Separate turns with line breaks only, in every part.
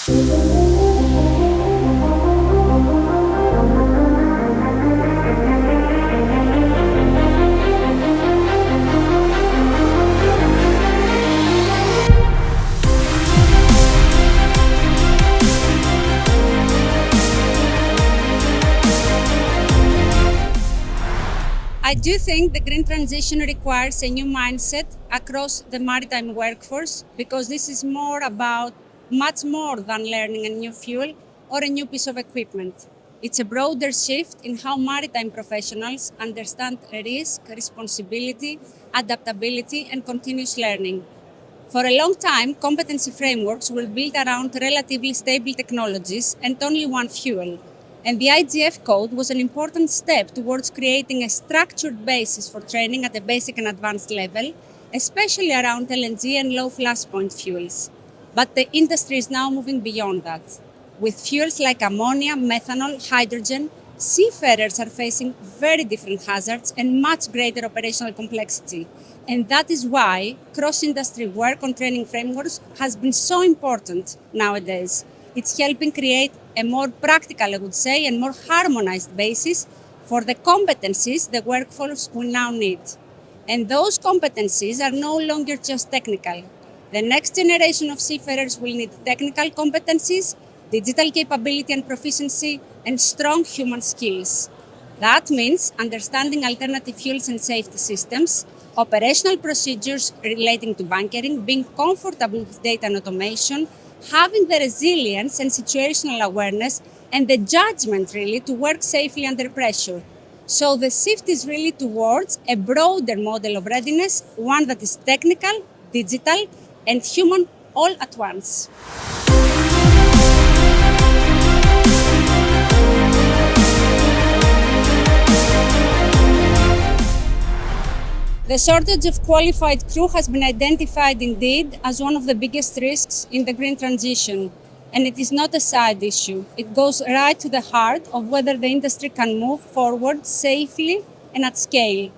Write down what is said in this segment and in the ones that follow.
I do think the green transition requires a new mindset across the maritime workforce because this is much more than learning a new fuel or a new piece of equipment. It's a broader shift in how maritime professionals understand risk, responsibility, adaptability, and continuous learning. For a long time, competency frameworks were built around relatively stable technologies and only one fuel. And the IGF code was an important step towards creating a structured basis for training at a basic and advanced level, especially around LNG and low flashpoint fuels. But the industry is now moving beyond that. With fuels like ammonia, methanol, hydrogen, seafarers are facing very different hazards and much greater operational complexity. And that is why cross-industry work on training frameworks has been so important nowadays. It's helping create a more practical, I would say, and more harmonized basis for the competencies the workforce will now need. And those competencies are no longer just technical. The next generation of seafarers will need technical competencies, digital capability and proficiency, and strong human skills. That means understanding alternative fuels and safety systems, operational procedures relating to bunkering, being comfortable with data and automation, having the resilience and situational awareness, and the judgment really to work safely under pressure. So the shift is really towards a broader model of readiness, one that is technical, digital, and human all at once. The shortage of qualified crew has been identified indeed as one of the biggest risks in the green transition. And it is not a side issue. It goes right to the heart of whether the industry can move forward safely and at scale.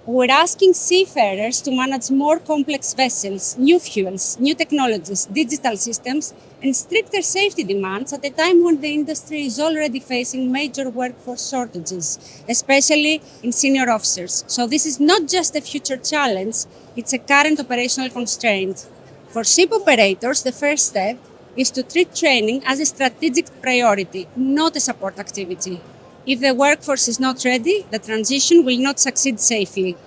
We're asking seafarers to manage more complex vessels, new fuels, new technologies, digital systems, and stricter safety demands at a time when the industry is already facing major workforce shortages, especially in senior officers. So this is not just a future challenge, it's a current operational constraint. For ship operators, the first step is to treat training as a strategic priority, not a support activity. If the workforce is not ready, the transition will not succeed safely.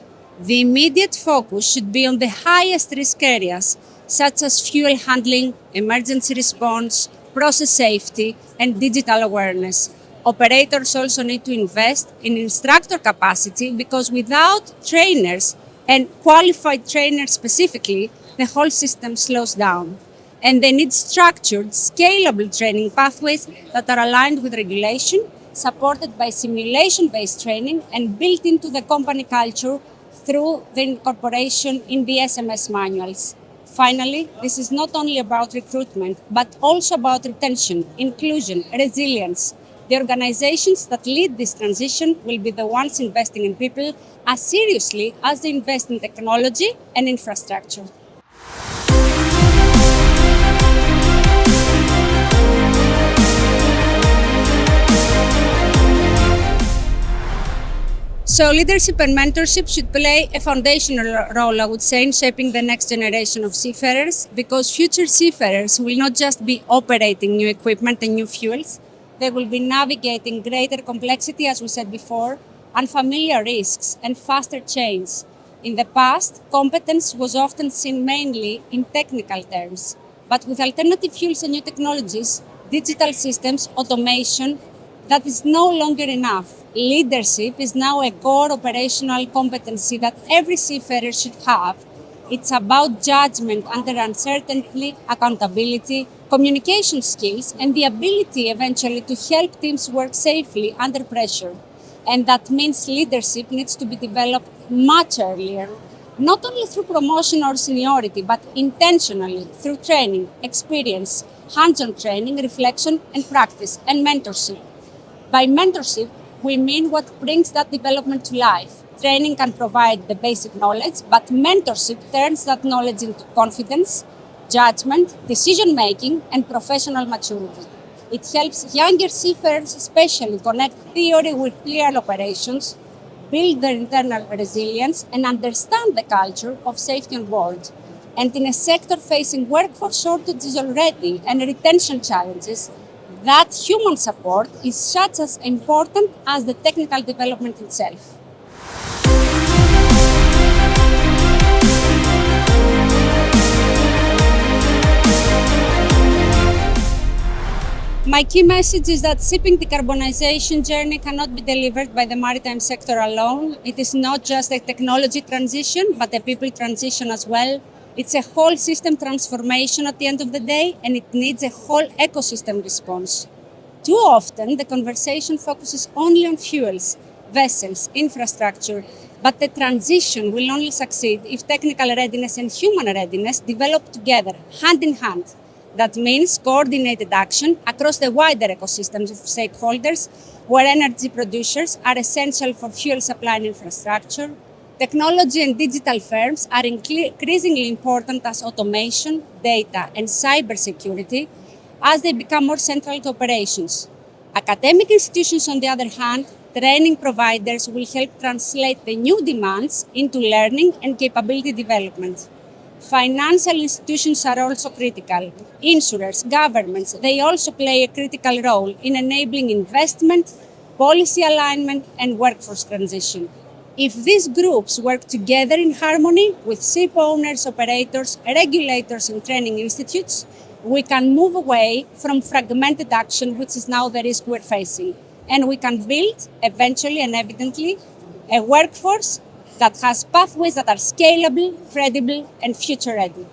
The immediate focus should be on the highest risk areas, such as fuel handling, emergency response, process safety, and digital awareness. Operators also need to invest in instructor capacity because without trainers, and qualified trainers specifically, the whole system slows down. And they need structured, scalable training pathways that are aligned with regulation, supported by simulation-based training and built into the company culture through the incorporation in the SMS manuals. Finally, this is not only about recruitment, but also about retention, inclusion, resilience. The organizations that lead this transition will be the ones investing in people as seriously as they invest in technology and infrastructure. So leadership and mentorship should play a foundational role, I would say, in shaping the next generation of seafarers, because future seafarers will not just be operating new equipment and new fuels, they will be navigating greater complexity, as we said before, unfamiliar risks and faster change. In the past, competence was often seen mainly in technical terms, but with alternative fuels and new technologies, digital systems, automation, that is no longer enough. Leadership is now a core operational competency that every seafarer should have. It's about judgment under uncertainty, accountability, communication skills, and the ability eventually to help teams work safely under pressure. And that means leadership needs to be developed much earlier, not only through promotion or seniority, but intentionally through training, experience, hands-on training, reflection, and practice, and mentorship. By mentorship, we mean what brings that development to life. Training can provide the basic knowledge, but mentorship turns that knowledge into confidence, judgment, decision-making, and professional maturity. It helps younger seafarers especially connect theory with real operations, build their internal resilience, and understand the culture of safety on board. And in a sector facing workforce shortages already and retention challenges, that human support is just as important as the technical development itself. My key message is that shipping decarbonization journey cannot be delivered by the maritime sector alone. It is not just a technology transition, but a people transition as well. It's a whole system transformation at the end of the day, and it needs a whole ecosystem response. Too often, the conversation focuses only on fuels, vessels, infrastructure, but the transition will only succeed if technical readiness and human readiness develop together, hand in hand. That means coordinated action across the wider ecosystems of stakeholders, where energy producers are essential for fuel supply and infrastructure. Technology and digital firms are increasingly important as automation, data, and cybersecurity as they become more central to operations. Academic institutions, on the other hand, training providers will help translate the new demands into learning and capability development. Financial institutions are also critical. Insurers, governments, they also play a critical role in enabling investment, policy alignment, and workforce transition. If these groups work together in harmony with ship owners, operators, regulators, and training institutes, we can move away from fragmented action, which is now the risk we're facing. And we can build, eventually and evidently, a workforce that has pathways that are scalable, credible, and future ready.